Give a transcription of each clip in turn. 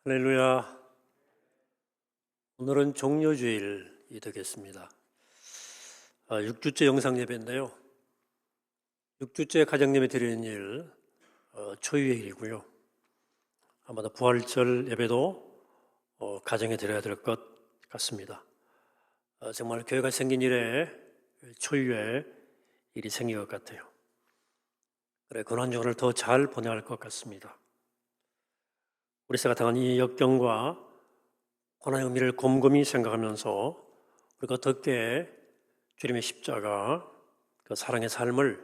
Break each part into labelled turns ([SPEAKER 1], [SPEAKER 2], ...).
[SPEAKER 1] 할렐루야. 오늘은 종료주일이 되겠습니다. 6주째 영상 예배인데요. 6주째 가정 예배 드리는 일, 초유의 일이고요. 아마도 부활절 예배도 가정에 드려야 될 것 같습니다. 정말 교회가 생긴 이래 초유의 일이 생긴 것 같아요. 그래, 고난주간을 더 잘 보내야 할 것 같습니다. 우리 새가 당한 이 역경과 고난의 의미를 곰곰이 생각하면서 우리가 어떻게 주님의 십자가, 그 사랑의 삶을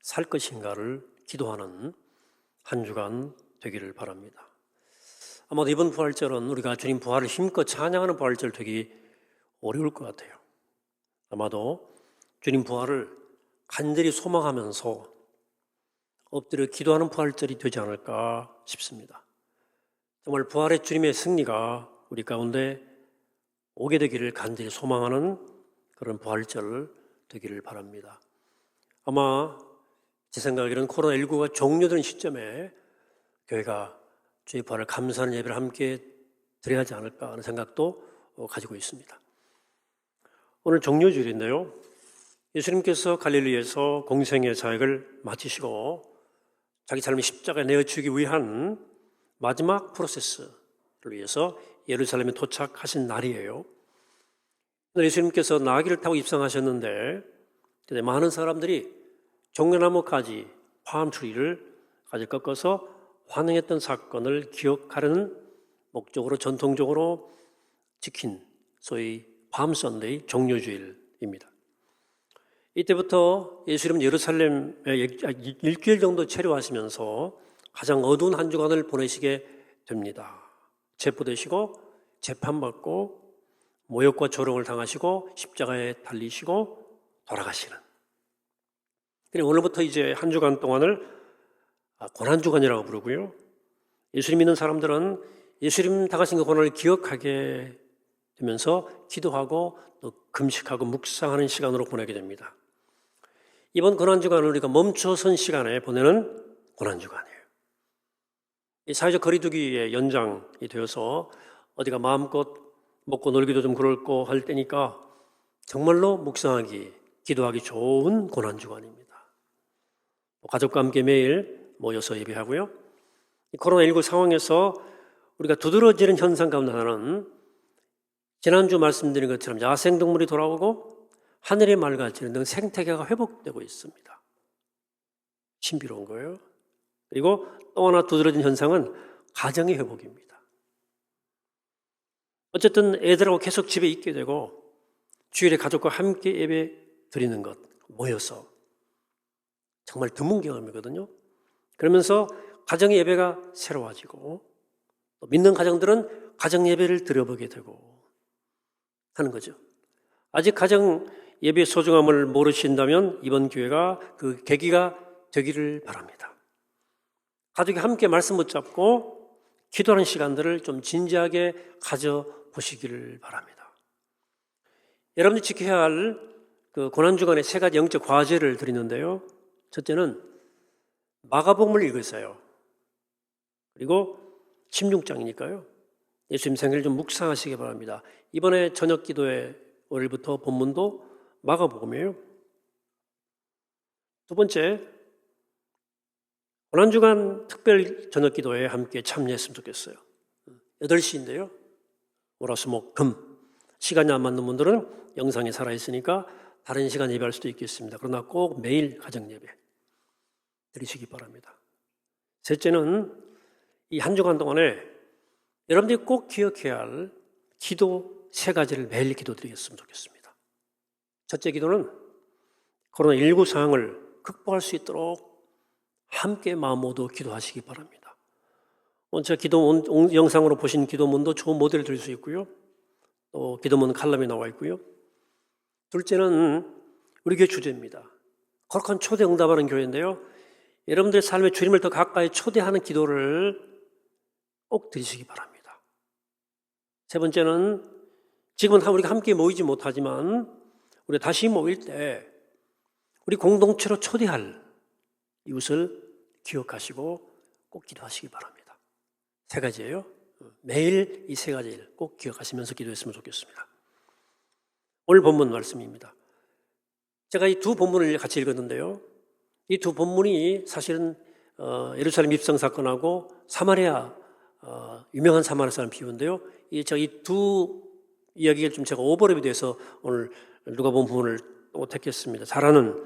[SPEAKER 1] 살 것인가를 기도하는 한 주간 되기를 바랍니다. 아마도 이번 부활절은 우리가 주님 부활을 힘껏 찬양하는 부활절 되기 어려울 것 같아요. 아마도 주님 부활을 간절히 소망하면서 엎드려 기도하는 부활절이 되지 않을까 싶습니다. 정말 부활의 주님의 승리가 우리 가운데 오게 되기를 간절히 소망하는 그런 부활절 되기를 바랍니다. 아마 제 생각에는 코로나19가 종료되는 시점에 교회가 주의 부활을 감사하는 예배를 함께 드려야 하지 않을까 하는 생각도 가지고 있습니다. 오늘 종료주일인데요. 예수님께서 갈릴리에서 공생의 사역을 마치시고 자기 삶의 십자가에 내어주기 위한 마지막 프로세스를 위해서 예루살렘에 도착하신 날이에요. 예수님께서 나귀를 타고 입성하셨는데 많은 사람들이 종려나무 가지, 파암트리를 가지 꺾어서 환영했던 사건을 기억하려는 목적으로 전통적으로 지킨 소위 밤선데이 종료주일입니다. 이때부터 예수님은 예루살렘에 일주일 정도 체류하시면서 가장 어두운 한 주간을 보내시게 됩니다. 체포되시고 재판받고 모욕과 조롱을 당하시고 십자가에 달리시고 돌아가시는. 오늘부터 이제 한 주간 동안을 고난주간이라고 부르고요. 예수님 믿는 사람들은 예수님 당하신 그 고난을 기억하게 되면서 기도하고 또 금식하고 묵상하는 시간으로 보내게 됩니다. 이번 고난주간은 우리가 멈춰선 시간에 보내는 고난주간이에요. 이 사회적 거리두기의 연장이 되어서 어디가 마음껏 먹고 놀기도 좀 그렇고 할 때니까 정말로 묵상하기, 기도하기 좋은 고난주간입니다. 가족과 함께 매일 모여서 예배하고요. 이 코로나19 상황에서 우리가 두드러지는 현상 가운데 하나는 지난주 말씀드린 것처럼 야생동물이 돌아오고 하늘이 맑아지는 등 생태계가 회복되고 있습니다. 신비로운 거예요. 그리고 또 하나 두드러진 현상은 가정의 회복입니다. 어쨌든 애들하고 계속 집에 있게 되고 주일에 가족과 함께 예배 드리는 것, 모여서 정말 드문 경험이거든요. 그러면서 가정의 예배가 새로워지고 또 믿는 가정들은 가정 예배를 드려보게 되고 하는 거죠. 아직 가정 예배의 소중함을 모르신다면 이번 기회가 그 계기가 되기를 바랍니다. 가족이 함께 말씀 붙잡고 기도하는 시간들을 좀 진지하게 가져보시기를 바랍니다. 여러분이 지켜야 할 그 고난주간에 세 가지 영적 과제를 드리는데요. 첫째는 마가복음을 읽으세요. 그리고 16장이니까요. 예수님 생애를 좀 묵상하시기 바랍니다. 이번에 저녁 기도회 월요일부터 본문도 마가복음이에요. 두 번째, 고난주간 특별 저녁 기도회에 함께 참여했으면 좋겠어요. 8시인데요. 월화수목금 시간이 안 맞는 분들은 영상이 살아있으니까 다른 시간 예배할 수도 있겠습니다. 그러나 꼭 매일 가정 예배 드리시기 바랍니다. 셋째는 이 한 주간 동안에 여러분들이 꼭 기억해야 할 기도 세 가지를 매일 기도드리겠으면 좋겠습니다. 첫째 기도는 코로나19 상황을 극복할 수 있도록 함께 마음 모두 기도하시기 바랍니다. 오늘 제가 기도 영상으로 보신 기도문도 좋은 모델을 드릴 수 있고요. 또 기도문 칼럼이 나와 있고요. 둘째는 우리 교회 주제입니다. 거룩한 초대 응답하는 교회인데요. 여러분들의 삶에 주님을 더 가까이 초대하는 기도를 꼭 드리시기 바랍니다. 세 번째는 지금은 우리가 함께 모이지 못하지만 우리 다시 모일 때 우리 공동체로 초대할 이웃을 기억하시고 꼭 기도하시기 바랍니다. 세 가지예요. 매일 이 세 가지를 꼭 기억하시면서 기도했으면 좋겠습니다. 오늘 본문 말씀입니다. 제가 이 두 본문을 같이 읽었는데요. 이 두 본문이 사실은 예루살렘 입성 사건하고 사마리아 유명한 사마리아 사람 비유인데요. 제가 이 두 이야기를 좀 제가 오버랩이 돼서 오늘 누가복음 부분을 또 택했습니다. 잘 아는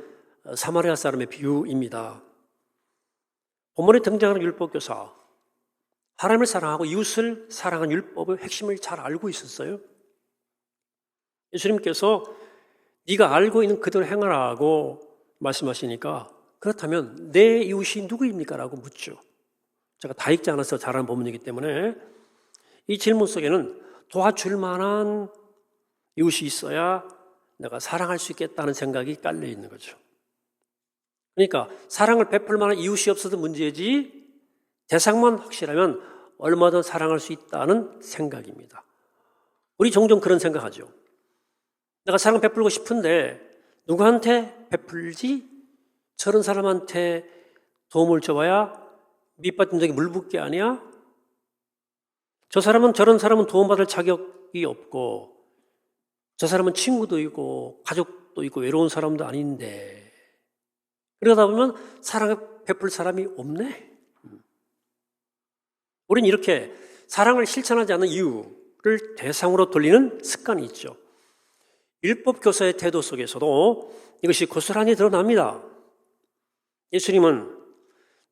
[SPEAKER 1] 사마리아 사람의 비유입니다. 본문에 등장하는 율법교사, 하나님을 사랑하고 이웃을 사랑하는 율법의 핵심을 잘 알고 있었어요. 예수님께서 네가 알고 있는 그대로 행하라고 말씀하시니까 그렇다면 내 이웃이 누구입니까? 라고 묻죠. 제가 다 읽지 않아서 잘 아는 본문이기 때문에 이 질문 속에는 도와줄 만한 이웃이 있어야 내가 사랑할 수 있겠다는 생각이 깔려 있는 거죠. 그러니까 사랑을 베풀 만한 이웃이 없어도 문제지 대상만 확실하면 얼마든 사랑할 수 있다는 생각입니다. 우리 종종 그런 생각하죠. 내가 사랑 베풀고 싶은데 누구한테 베풀지? 저런 사람한테 도움을 줘봐야 밑받침 적이 물 붓기 아니야? 저런 사람은 도움받을 자격이 없고 저 사람은 친구도 있고 가족도 있고 외로운 사람도 아닌데 그러다 보면 사랑을 베풀 사람이 없네. 우리는 이렇게 사랑을 실천하지 않는 이유를 대상으로 돌리는 습관이 있죠. 율법 교사의 태도 속에서도 이것이 고스란히 드러납니다. 예수님은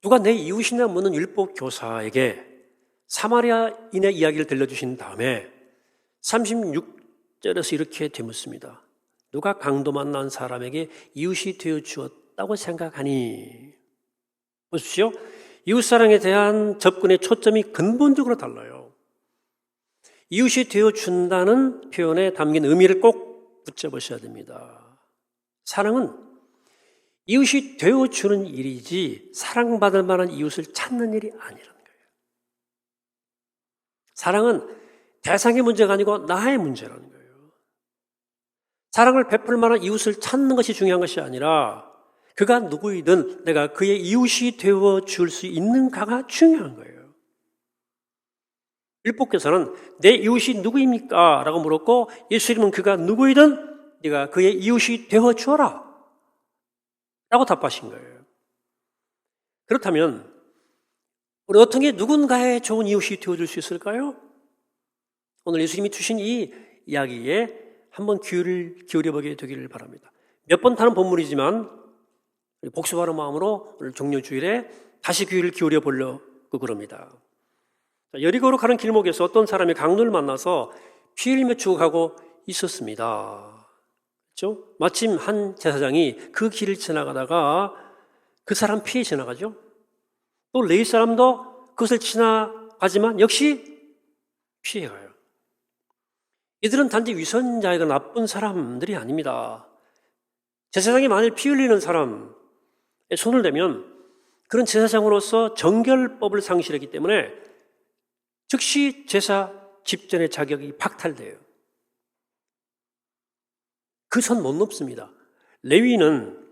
[SPEAKER 1] 누가 내 이웃이냐 묻는 율법 교사에게 사마리아인의 이야기를 들려주신 다음에 36절에서 이렇게 되묻습니다. 누가 강도 만난 사람에게 이웃이 되어 주었다고 생각하니? 보십시오. 이웃사랑에 대한 접근의 초점이 근본적으로 달라요. 이웃이 되어 준다는 표현에 담긴 의미를 꼭 붙잡으셔야 됩니다. 사랑은 이웃이 되어 주는 일이지 사랑받을 만한 이웃을 찾는 일이 아니라는 거예요. 사랑은 대상의 문제가 아니고 나의 문제라는 거예요. 사랑을 베풀 만한 이웃을 찾는 것이 중요한 것이 아니라 그가 누구이든 내가 그의 이웃이 되어 줄 수 있는가가 중요한 거예요. 율법교사는 내 이웃이 누구입니까? 라고 물었고 예수님은 그가 누구이든 네가 그의 이웃이 되어 주어라 라고 답하신 거예요. 그렇다면 우리 어떻게 누군가의 좋은 이웃이 되어줄 수 있을까요? 오늘 예수님이 주신 이 이야기에 한번 귀를 기울여보게 되기를 바랍니다. 몇 번 타는 본문이지만 복습하는 마음으로 오늘 종료주일에 다시 귀를 기울여 보려고 그럽니다. 여리고로 가는 길목에서 어떤 사람이 강도를 만나서 피 흘리며 죽어가고 있었습니다. 그렇죠? 마침 한 제사장이 그 길을 지나가다가 그 사람 피해 지나가죠. 또 레위 사람도 그것을 지나가지만 역시 피해가요. 이들은 단지 위선자이고 나쁜 사람들이 아닙니다. 제사장이 만일 피 흘리는 사람에 손을 대면 그런 제사장으로서 정결법을 상실했기 때문에 즉시 제사 집전의 자격이 박탈돼요. 그 선 못 넘습니다. 레위는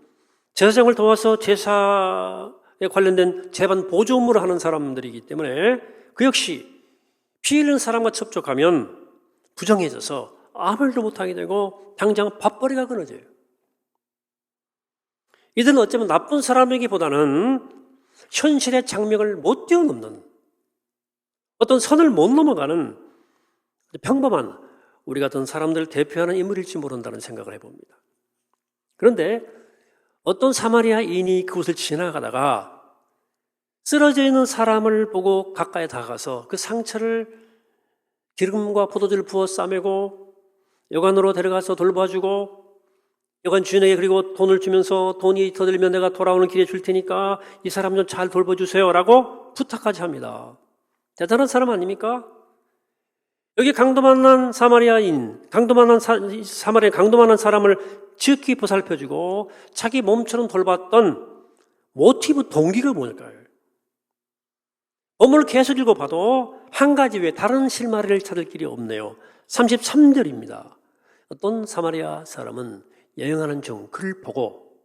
[SPEAKER 1] 제사장을 도와서 제사에 관련된 제반 보조 업무를 하는 사람들이기 때문에 그 역시 피 흘리는 사람과 접촉하면 부정해져서 아무 일도 못하게 되고 당장 밥벌이가 끊어져요. 이들은 어쩌면 나쁜 사람이기보다는 현실의 장벽을 못 뛰어넘는 어떤 선을 못 넘어가는 평범한 우리 같은 사람들을 대표하는 인물일지 모른다는 생각을 해봅니다. 그런데 어떤 사마리아인이 그곳을 지나가다가 쓰러져 있는 사람을 보고 가까이 다가가서 그 상처를 기름과 포도주를 부어 싸매고 여관으로 데려가서 돌봐주고 여관 주인에게 그리고 돈을 주면서 돈이 더 들면 내가 돌아오는 길에 줄 테니까 이 사람 좀 잘 돌봐주세요 라고 부탁까지 합니다. 대단한 사람 아닙니까? 여기 강도 만난 사마리아인, 강도 만난 사람을 지극히 보살펴주고 자기 몸처럼 돌봤던 모티브 동기가 뭘까요? 본문을 계속 읽어봐도 한 가지 외에 다른 실마리를 찾을 길이 없네요. 33절입니다. 어떤 사마리아 사람은 여행하는 중 그를 보고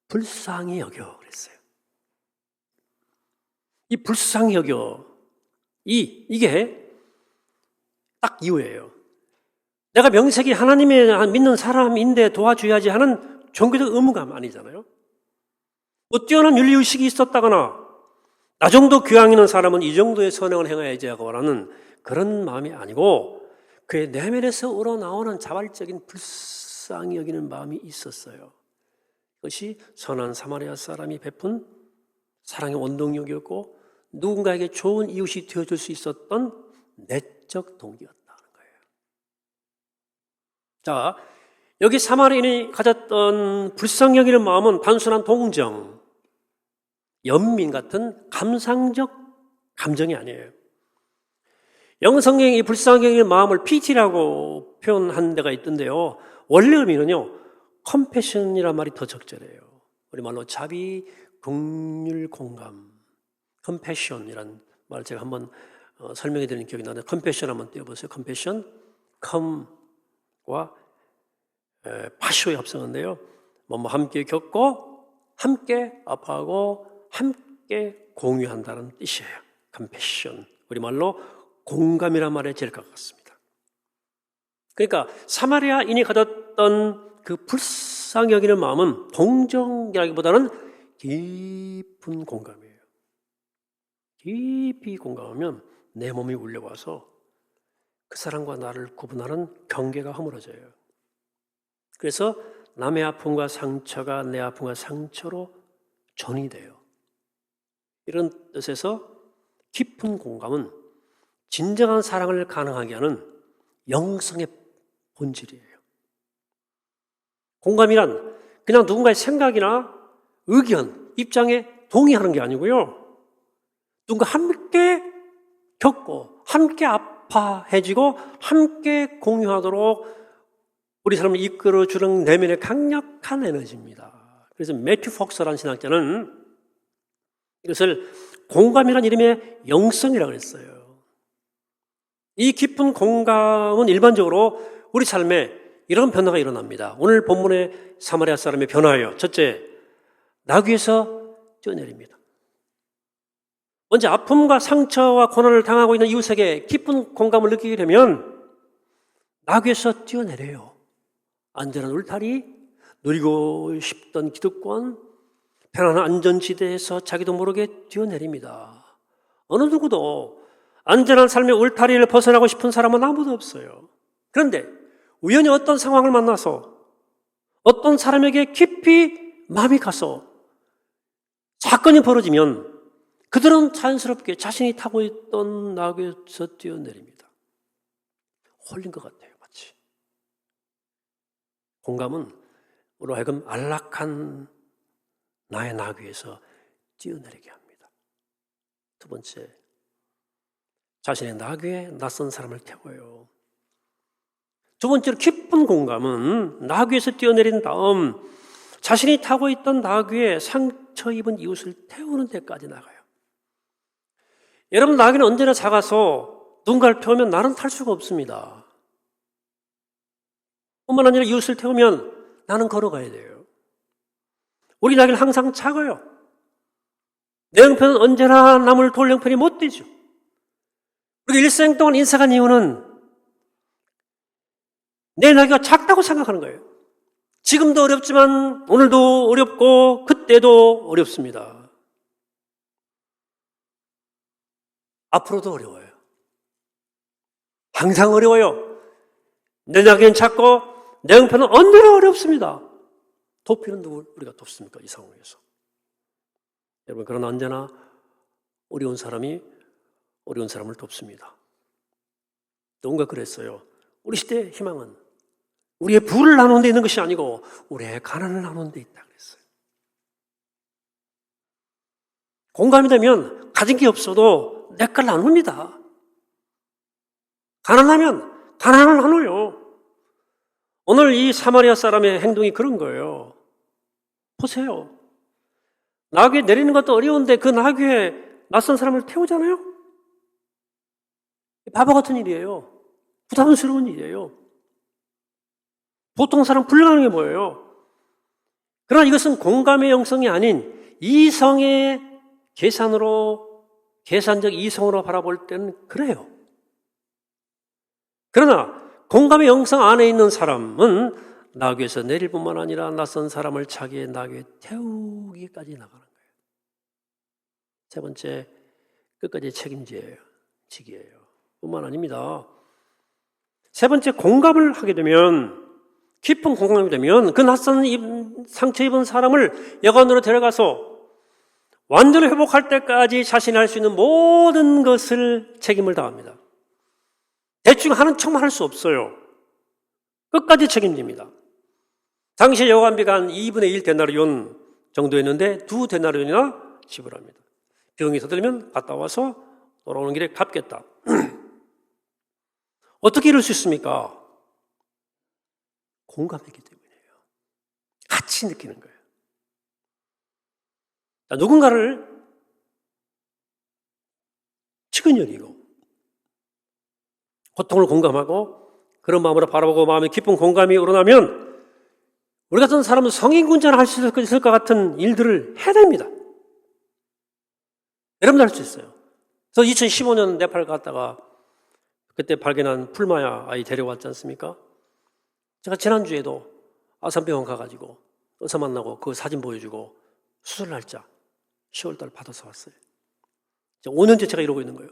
[SPEAKER 1] 불쌍히 여겨 그랬어요. 이 불쌍히 여겨 이게 딱 이유예요. 내가 명색이 하나님의 믿는 사람인데 도와줘야지 하는 종교적 의무감 아니잖아요. 뭐 뛰어난 윤리의식이 있었다거나 나 정도 교양 있는 사람은 이 정도의 선행을 행해야지 하고라는 그런 마음이 아니고 그의 내면에서 우러나오는 자발적인 불쌍히 여기는 마음이 있었어요. 그것이 선한 사마리아 사람이 베푼 사랑의 원동력이었고 누군가에게 좋은 이웃이 되어줄 수 있었던 내적 동기였다는 거예요. 자, 여기 사마리아인이 가졌던 불쌍히 여기는 마음은 단순한 동정, 연민 같은 감상적 감정이 아니에요. 영성경이 이 불쌍히 여기는 마음을 piti라고 표현한 데가 있던데요. 원래 의미는요, 컴패션이란 말이 더 적절해요. 우리말로 자비, 긍휼, 공감. 컴패션이란 말 제가 한번 설명해 드리는 기억이 나는데 컴패션 한번 띄워보세요. 컴패션, 컴과 파쇼의 합성인데요. 뭐뭐 함께 겪고 함께 아파하고 함께 공유한다는 뜻이에요. 컴패션. 우리말로 공감이란 말에 제일 가깝습니다. 그러니까 사마리아인이 가졌던 그 불쌍히 여기는 마음은 동정이라기보다는 깊은 공감이에요. 깊이 공감하면 내 몸이 울려와서 그 사람과 나를 구분하는 경계가 허물어져요. 그래서 남의 아픔과 상처가 내 아픔과 상처로 전이 돼요. 이런 뜻에서 깊은 공감은 진정한 사랑을 가능하게 하는 영성의 본질이에요. 공감이란 그냥 누군가의 생각이나 의견, 입장에 동의하는 게 아니고요. 누군가 함께 겪고 함께 아파해지고 함께 공유하도록 우리 사람을 이끌어주는 내면의 강력한 에너지입니다. 그래서 매튜 폭스라는 신학자는 이것을 공감이라는 이름의 영성이라고 했어요. 이 깊은 공감은 일반적으로 우리 삶에 이런 변화가 일어납니다. 오늘 본문의 사마리아 사람의 변화예요. 첫째, 나귀에서 뛰어내립니다. 먼저 아픔과 상처와 고난을 당하고 있는 이웃에게 깊은 공감을 느끼게 되면 나귀에서 뛰어내려요. 안전한 울타리, 누리고 싶던 기득권, 편안한 안전지대에서 자기도 모르게 뛰어내립니다. 어느 누구도 안전한 삶의 울타리를 벗어나고 싶은 사람은 아무도 없어요. 그런데 우연히 어떤 상황을 만나서 어떤 사람에게 깊이 마음이 가서 사건이 벌어지면 그들은 자연스럽게 자신이 타고 있던 나귀에서 뛰어내립니다. 홀린 것 같아요, 마치. 공감은 우리로 하여금 안락한 나의 나귀에서 뛰어내리게 합니다. 두 번째, 자신의 나귀에 낯선 사람을 태워요. 두 번째로 깊은 공감은 나귀에서 뛰어내린 다음 자신이 타고 있던 나귀에 상처 입은 이웃을 태우는 데까지 나가요. 여러분, 나귀는 언제나 작아서 누군가를 태우면 나는 탈 수가 없습니다. 뿐만 아니라 이웃을 태우면 나는 걸어가야 돼요. 우리 나귀는 항상 작아요. 내 형편은 언제나 남을 돌 형편이 못 되죠. 우리가 일생 동안 인생한 이유는 내 나귀가 작다고 생각하는 거예요. 지금도 어렵지만 오늘도 어렵고 그때도 어렵습니다. 앞으로도 어려워요. 항상 어려워요. 내 나귀는 작고 내 형편은 언제나 어렵습니다. 도피는 누구 우리가 돕습니까? 이 상황에서. 여러분, 그러나 언제나 어려운 사람이 어려운 사람을 돕습니다. 누군가 그랬어요. 우리 시대의 희망은 우리의 부를 나누는 데 있는 것이 아니고 우리의 가난을 나누는 데 있다 그랬어요. 공감이 되면 가진 게 없어도 내 걸 나눕니다. 가난하면 가난을 나눠요. 오늘 이 사마리아 사람의 행동이 그런 거예요. 보세요. 나귀에 내리는 것도 어려운데 그 나귀에 낯선 사람을 태우잖아요. 바보 같은 일이에요. 부담스러운 일이에요. 보통 사람 불가능한 게 뭐예요? 그러나 이것은 공감의 영성이 아닌 이성의 계산적 이성으로 바라볼 때는 그래요. 그러나 공감의 영성 안에 있는 사람은 나귀에서 내릴 뿐만 아니라 낯선 사람을 자기의 나귀에 태우기까지 나가는 거예요. 세 번째, 끝까지 책임지기예요. 뿐만 아닙니다. 세 번째, 공감을 하게 되면, 깊은 공감이 되면 그 낯선 상처 입은 사람을 여관으로 데려가서 완전히 회복할 때까지 자신이 할 수 있는 모든 것을 책임을 다합니다. 대충 하는 척만 할 수 없어요. 끝까지 책임집니다. 당시 여관비가 한 2분의 1 데나리온 정도였는데 2 데나리온이나 지불합니다. 병이 터들면 갔다 와서 돌아오는 길에 갚겠다. 어떻게 이럴 수 있습니까? 공감했기 때문이에요. 같이 느끼는 거예요. 자, 누군가를 측은연이고 고통을 공감하고 그런 마음으로 바라보고 마음에 깊은 공감이 우러나면 우리 같은 사람은 성인군자를 할 수 있을 것 같은 일들을 해야 됩니다. 여러분도 할 수 있어요. 그래서 2015년 네팔 갔다가 그때 발견한 풀마야 아이 데려왔지 않습니까? 제가 지난주에도 아산병원 가가지고 의사 만나고 그 사진 보여주고 수술 날짜 10월달 받아서 왔어요. 5년째 제가 이러고 있는 거예요.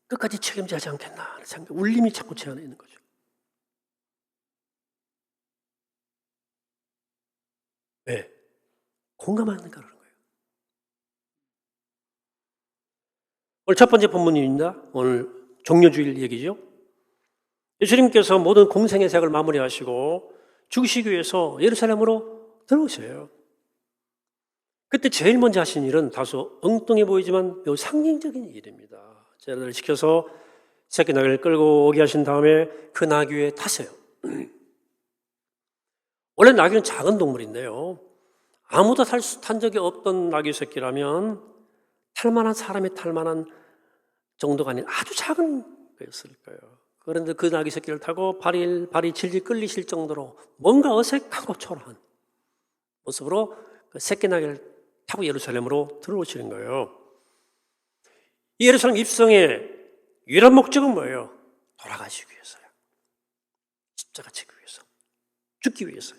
[SPEAKER 1] 끝까지 책임져야 하지 않겠나 하는 생각, 울림이 자꾸 제 안에 있는 거죠. 왜? 공감하는 거라는 거예요. 오늘 첫 번째 본문입니다. 오늘 종료주일 얘기죠. 예수님께서 모든 공생의 생을 마무리하시고 죽으시기 위해서 예루살렘으로 들어오셔요. 그때 제일 먼저 하신 일은 다소 엉뚱해 보이지만 매우 상징적인 일입니다. 제자들을 시켜서 새끼 나귀를 끌고 오게 하신 다음에 그 나귀 위에 타세요. 원래 나귀는 작은 동물인데요. 아무도 탄 적이 없던 나귀 새끼라면 탈만한 사람이 탈만한 정도가 아닌 아주 작은 거였을 거예요. 그런데 그 나귀 새끼를 타고 발이 질질 끌리실 정도로 뭔가 어색하고 초라한 모습으로 그 새끼 나귀를 타고 예루살렘으로 들어오시는 거예요. 이 예루살렘 입성의 유일한 목적은 뭐예요? 돌아가시기 위해서요. 십자가 지기 위해서. 죽기 위해서요.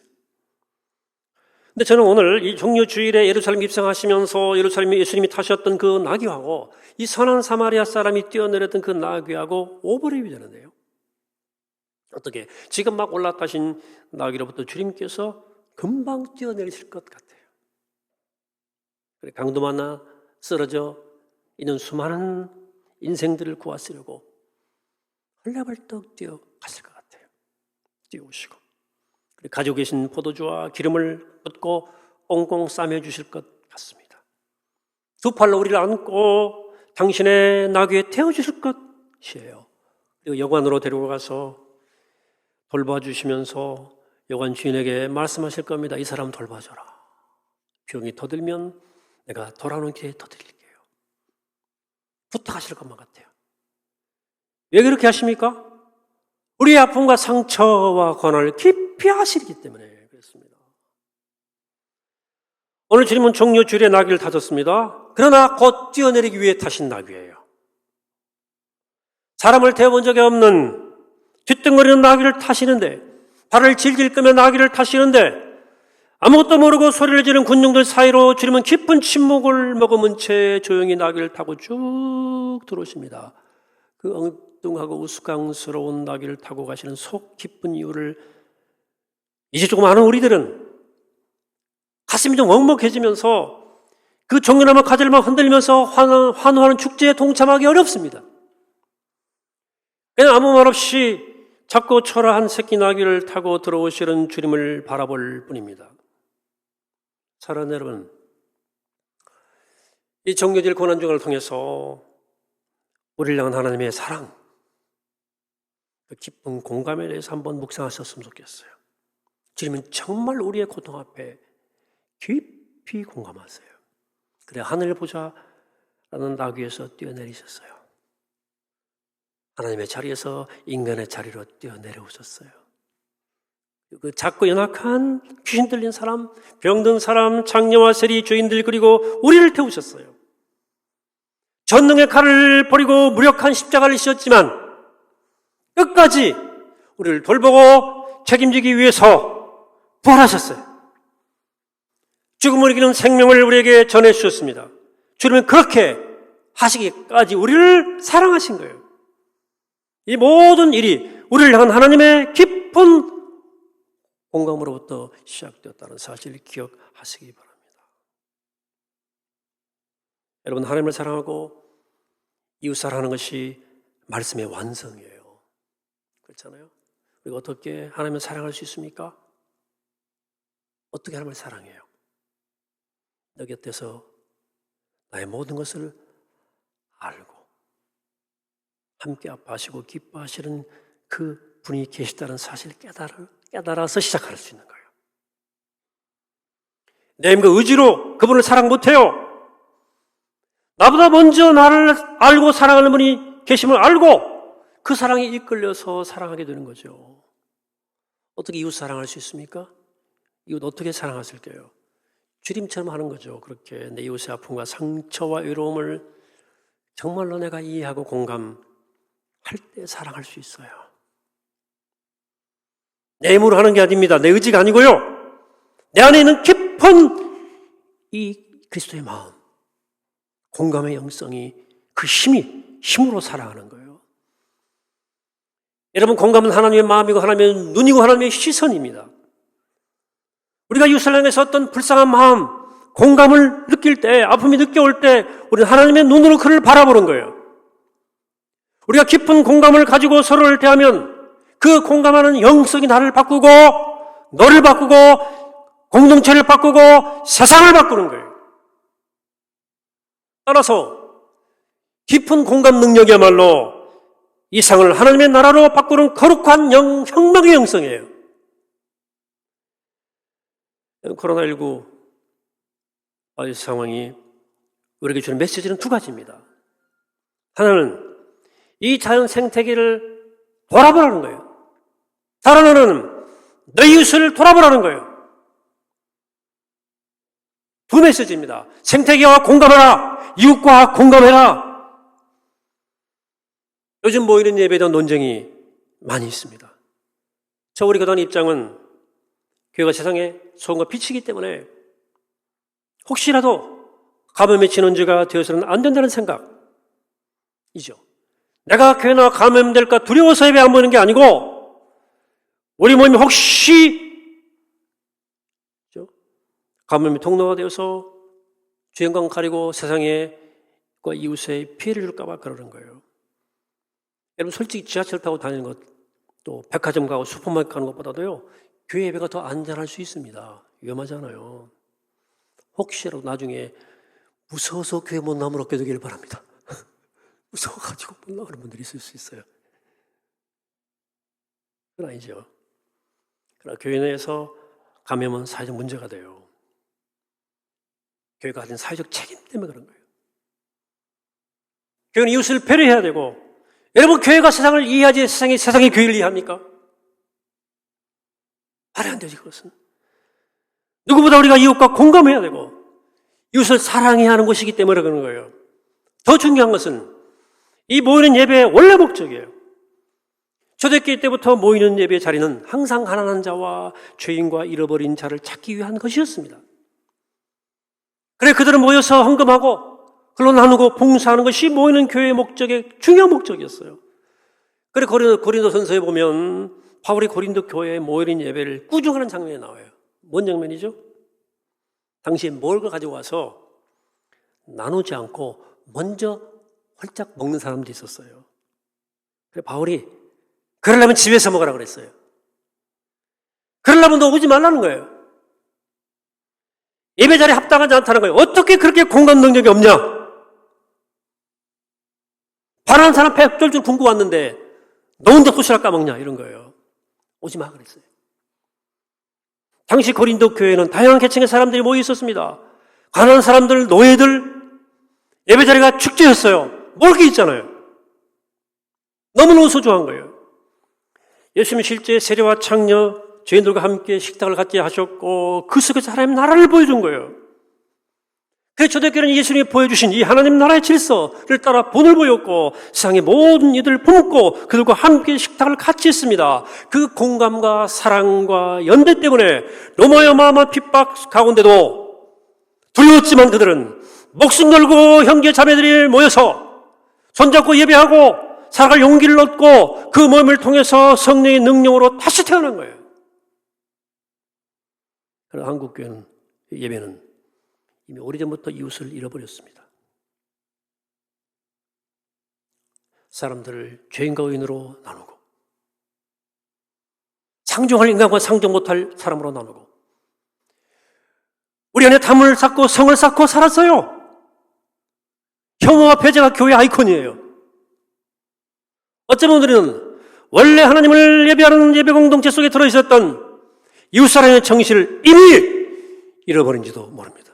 [SPEAKER 1] 근데 저는 오늘 이 종료주일에 예루살렘 입성하시면서 예루살렘에 예수님이 타셨던 그 나귀하고 이 선한 사마리아 사람이 뛰어내렸던 그 나귀하고 오버랩이 되는데요. 어떻게? 지금 막 올라타신 나귀로부터 주님께서 금방 뛰어내리실 것 같아요. 강도 만나 쓰러져 있는 수많은 인생들을 구하시려고 헐레벌떡 뛰어갔을 것 같아요. 뛰어오시고 가지고 계신 포도주와 기름을 붓고 꽁꽁 싸매주실 것 같습니다. 두 팔로 우리를 안고 당신의 나귀에 태워주실 것이에요. 그리고 여관으로 데려가서 돌봐주시면서 여관 주인에게 말씀하실 겁니다. 이 사람 돌봐줘라. 병이 터들면 내가 돌아오는 길에 터드릴게요. 부탁하실 것만 같아요. 왜 그렇게 하십니까? 우리의 아픔과 상처와 고난을 깊이 아시기 때문에 그렇습니다. 오늘 주님은 종료주일에 나귀를 타셨습니다. 그러나 곧 뛰어내리기 위해 타신 나귀예요. 사람을 태워본 적이 없는 뒷등거리는 나귀를 타시는데, 발을 질질 끄며 나귀를 타시는데 아무것도 모르고 소리를 지르는 군중들 사이로 주님은 깊은 침묵을 머금은 채 조용히 나귀를 타고 쭉 들어오십니다. 그 엉뚱하고 우스꽝스러운 나귀를 타고 가시는 속 깊은 이유를 이제 조금 아는 우리들은 가슴이 좀 먹먹해지면서 그 종려나무 가지를만 흔들면서 환호하는 축제에 동참하기 어렵습니다. 그냥 아무 말 없이 작고 초라한 새끼 나귀를 타고 들어오시는 주님을 바라볼 뿐입니다. 사랑하는 여러분, 이 종료주일 고난주간을 통해서 우리를 향한 하나님의 사랑, 그 깊은 공감에 대해서 한번 묵상하셨으면 좋겠어요. 주님은 정말 우리의 고통 앞에 깊이 공감하세요. 그래 하늘 보자라는 나귀에서 뛰어내리셨어요. 하나님의 자리에서 인간의 자리로 뛰어내려오셨어요. 그 작고 연약한 귀신 들린 사람, 병든 사람, 장녀와 세리, 죄인들 그리고 우리를 태우셨어요. 전능의 칼을 버리고 무력한 십자가를 씌웠지만 끝까지 우리를 돌보고 책임지기 위해서 부활하셨어요. 죽음을 이기는 생명을 우리에게 전해주셨습니다. 주님은 그렇게 하시기까지 우리를 사랑하신 거예요. 이 모든 일이 우리를 향한 하나님의 깊은 공감으로부터 시작되었다는 사실을 기억하시기 바랍니다. 여러분, 하나님을 사랑하고 이웃 사랑하는 것이 말씀의 완성이에요. 그렇잖아요? 우리가 어떻게 하나님을 사랑할 수 있습니까? 어떻게 하나님을 사랑해요? 너 곁에서 나의 모든 것을 알고 함께 아파하시고 기뻐하시는 그 분이 계시다는 사실을 깨달아서 시작할 수 있는 거예요. 내 힘과 의지로 그분을 사랑 못해요. 나보다 먼저 나를 알고 사랑하는 분이 계심을 알고 그 사랑에 이끌려서 사랑하게 되는 거죠. 어떻게 이웃 사랑할 수 있습니까? 이웃 어떻게 사랑하실까요? 주님처럼 하는 거죠. 그렇게 내 이웃의 아픔과 상처와 외로움을 정말로 내가 이해하고 공감할 때 사랑할 수 있어요. 내 힘으로 하는 게 아닙니다. 내 의지가 아니고요. 내 안에 있는 깊은 이 그리스도의 마음, 공감의 영성이 그 힘으로 사랑하는 거예요. 여러분, 공감은 하나님의 마음이고 하나님의 눈이고 하나님의 시선입니다. 우리가 이웃을 향해서 어떤 불쌍한 마음, 공감을 느낄 때, 아픔이 느껴올 때 우리는 하나님의 눈으로 그를 바라보는 거예요. 우리가 깊은 공감을 가지고 서로를 대하면 그 공감하는 영성이 나를 바꾸고 너를 바꾸고 공동체를 바꾸고 세상을 바꾸는 거예요. 따라서 깊은 공감 능력이야말로 이 세상을 하나님의 나라로 바꾸는 거룩한 혁명의 영성이에요. 코로나19 바이러스 상황이 우리에게 주는 메시지는 두 가지입니다. 하나는 이 자연 생태계를 돌아보라는 거예요. 다른 하나는 너 이웃을 돌아보라는 거예요. 두 메시지입니다. 생태계와 공감해라. 이웃과 공감해라. 요즘 모이는 예배에 대한 논쟁이 많이 있습니다. 우리 교단 입장은 교회가 세상에 소금과 빛이기 때문에 혹시라도 감염의 진원지가 되어서는 안 된다는 생각이죠. 내가 교회 나와 감염될까 두려워서 예배 안 모이는 게 아니고 우리 모임이 혹시 감염의 통로가 되어서 주행강 가리고 세상에 이웃에 피해를 줄까 봐 그러는 거예요. 여러분, 솔직히 지하철 타고 다니는 것, 또 백화점 가고 슈퍼마켓 가는 것보다도요, 교회 예배가 더 안전할 수 있습니다. 위험하잖아요. 혹시라도 나중에 무서워서 교회 못 나오면 어깨 되기를 바랍니다. 무서워가지고 못 나오는 분들이 있을 수 있어요. 그건 아니죠. 그러나 교회 내에서 감염은 사회적 문제가 돼요. 교회가 가진 사회적 책임 때문에 그런 거예요. 교회는 이웃을 배려해야 되고, 여러분, 교회가 세상을 이해하지 세상이 교회를 이해합니까? 말이 안 되지, 그것은. 누구보다 우리가 이웃과 공감해야 되고 이웃을 사랑해야 하는 것이기 때문에 그러는 거예요. 더 중요한 것은 이 모이는 예배의 원래 목적이에요. 초대교회 때부터 모이는 예배의 자리는 항상 가난한 자와 죄인과 잃어버린 자를 찾기 위한 것이었습니다. 그래, 그들은 모여서 헌금하고 흘러 나누고 봉사하는 것이 모이는 교회의 목적의 중요한 목적이었어요. 그래, 고린도전서에 보면 바울이 고린도 교회에 모이는 예배를 꾸중하는 장면이 나와요. 뭔 장면이죠? 당시에 뭘 가지고 와서 나누지 않고 먼저 홀짝 먹는 사람도 있었어요. 그래, 바울이 그러려면 집에서 먹으라 그랬어요. 그러려면 너 오지 말라는 거예요. 예배 자리에 합당하지 않다는 거예요. 어떻게 그렇게 공감 능력이 없냐? 바라는 사람 배 쫄쫄 굶고 왔는데 너 혼자 도시락 까먹냐? 이런 거예요. 오지 마 그랬어요. 당시 고린도 교회에는 다양한 계층의 사람들이 모여 있었습니다. 가난한 사람들, 노예들, 예배 자리가 축제였어요. 먹을 게 있잖아요. 너무너무 소중한 거예요. 예수님은 실제 세례와 창녀, 죄인들과 함께 식탁을 같이 하셨고 그 속에서 하나님의 나라를 보여준 거예요. 그래서 초대교회는 예수님이 보여주신 이 하나님 나라의 질서를 따라 본을 보였고 세상의 모든 이들을 품고 그들과 함께 식탁을 같이 했습니다. 그 공감과 사랑과 연대 때문에 너무 어마어마한 핍박 가운데도 두려웠지만 그들은 목숨 걸고 형제 자매들이 모여서 손잡고 예배하고 살아갈 용기를 얻고 그 모임을 통해서 성령의 능력으로 다시 태어난 거예요. 그러나 한국교회는 예배는 이미 오래전부터 이웃을 잃어버렸습니다. 사람들을 죄인과 의인으로 나누고 상종할 인간과 상종 못할 사람으로 나누고 우리 안에 담을 쌓고 성을 쌓고 살았어요. 혐오와 배제가 교회 아이콘이에요. 어쩌면 우리는 원래 하나님을 예배하는 예배 공동체 속에 들어있었던 이웃사랑의 정신을 이미 잃어버린지도 모릅니다.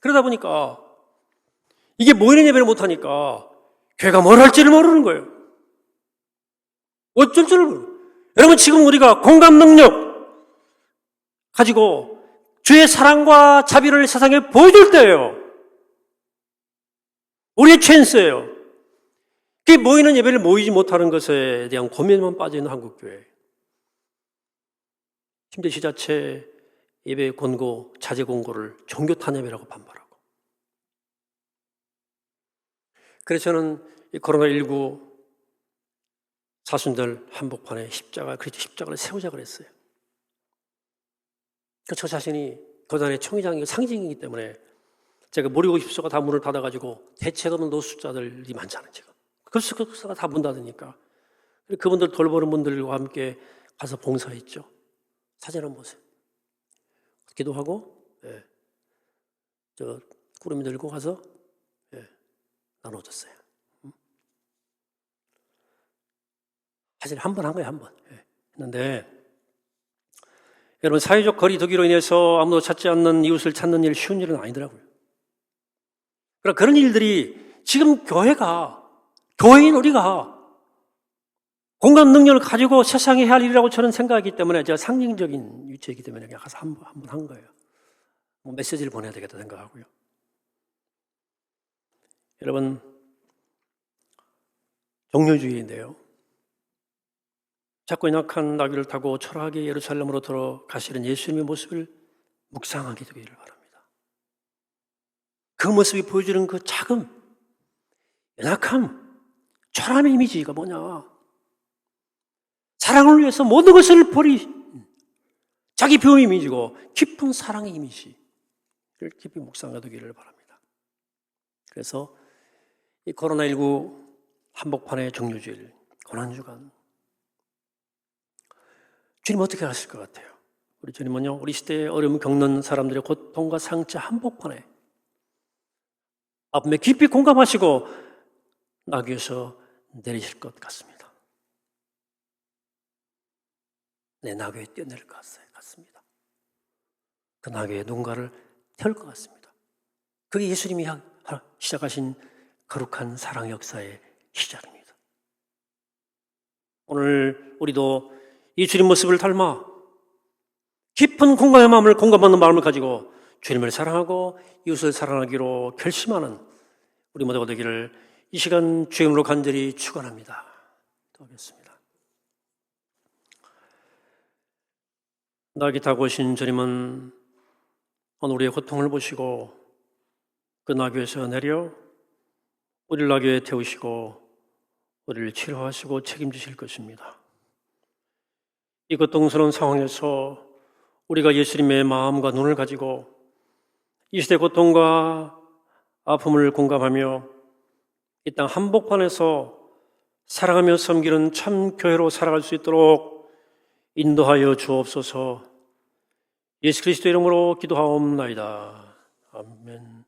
[SPEAKER 1] 그러다 보니까 이게 모이는 예배를 못하니까 교회가 뭘 할지를 모르는 거예요. 어쩔 줄을 모르는. 여러분 지금 우리가 공감 능력 가지고 주의 사랑과 자비를 세상에 보여줄 때예요. 우리의 찬스예요. 그 모이는 예배를 모이지 못하는 것에 대한 고민만 빠져있는 한국교회. 심지어 지자체 예배 권고, 자제 권고를 종교 탄압이라고 반발하고. 그래서 저는 이 코로나19 사순절 한복판에 그리스도 십자가를 세우자 그랬어요. 저 자신이 거단의 총회장이고 상징이기 때문에 제가 무료 50소가 다 문을 닫아가지고 대책없는 노숙자들이 많잖아요, 지금. 급속급소가 다 문 닫으니까. 그분들 돌보는 분들과 함께 가서 봉사했죠. 사진 한번 보세요. 기도하고, 꾸러미 들고 가서, 나눠줬어요. 사실 한 번 한 거예요, 한 번. 했는데, 여러분, 사회적 거리 두기로 인해서 아무도 찾지 않는 이웃을 찾는 일 쉬운 일은 아니더라고요. 그러나 그런 일들이 지금 교회인 우리가 공감 능력을 가지고 세상에 해야 할 일이라고 저는 생각하기 때문에 제가 상징적인 위치이기 때문에 그냥 가서 한 번 한 거예요. 메시지를 보내야 되겠다 생각하고요. 여러분, 종료주의인데요. 작고 연약한 나귀를 타고 초라하게 예루살렘으로 들어가시는 예수님의 모습을 묵상하게 되기를 바랍니다. 그 모습이 보여주는 그 작음, 연약함, 초라함의 이미지가 뭐냐? 사랑을 위해서 모든 것을 자기 비움 이미지고 깊은 사랑의 이미지를 깊이 묵상하게 되기를 바랍니다. 그래서 이 코로나19 한복판의 종료주일, 고난주간 주님 어떻게 하실 것 같아요? 우리 주님은요, 우리 시대에 어려움을 겪는 사람들의 고통과 상처 한복판에 아픔에 깊이 공감하시고 나귀에서 내리실 것 같습니다. 내 나귀에 뛰어내릴 것 같습니다. 그 나귀의 누군가를 태울 것 같습니다. 그게 예수님이 시작하신 거룩한 사랑 역사의 시작입니다. 오늘 우리도 이 주님 모습을 닮아 깊은 공감의 마음을 공감하는 마음을 가지고 주님을 사랑하고 이웃을 사랑하기로 결심하는 우리 모두가 되기를 이 시간 주님으로 간절히 축원합니다. 기도하겠습니다. 나귀 타고 오신 주님은 오늘 우리의 고통을 보시고 그 나귀에서 내려 우리를 나귀에 태우시고 우리를 치료하시고 책임지실 것입니다. 이 고통스러운 상황에서 우리가 예수님의 마음과 눈을 가지고 이 시대 고통과 아픔을 공감하며 이 땅 한복판에서 사랑하며 섬기는 참 교회로 살아갈 수 있도록 인도하여 주옵소서. 예수 그리스도 이름으로 기도하옵나이다. 아멘.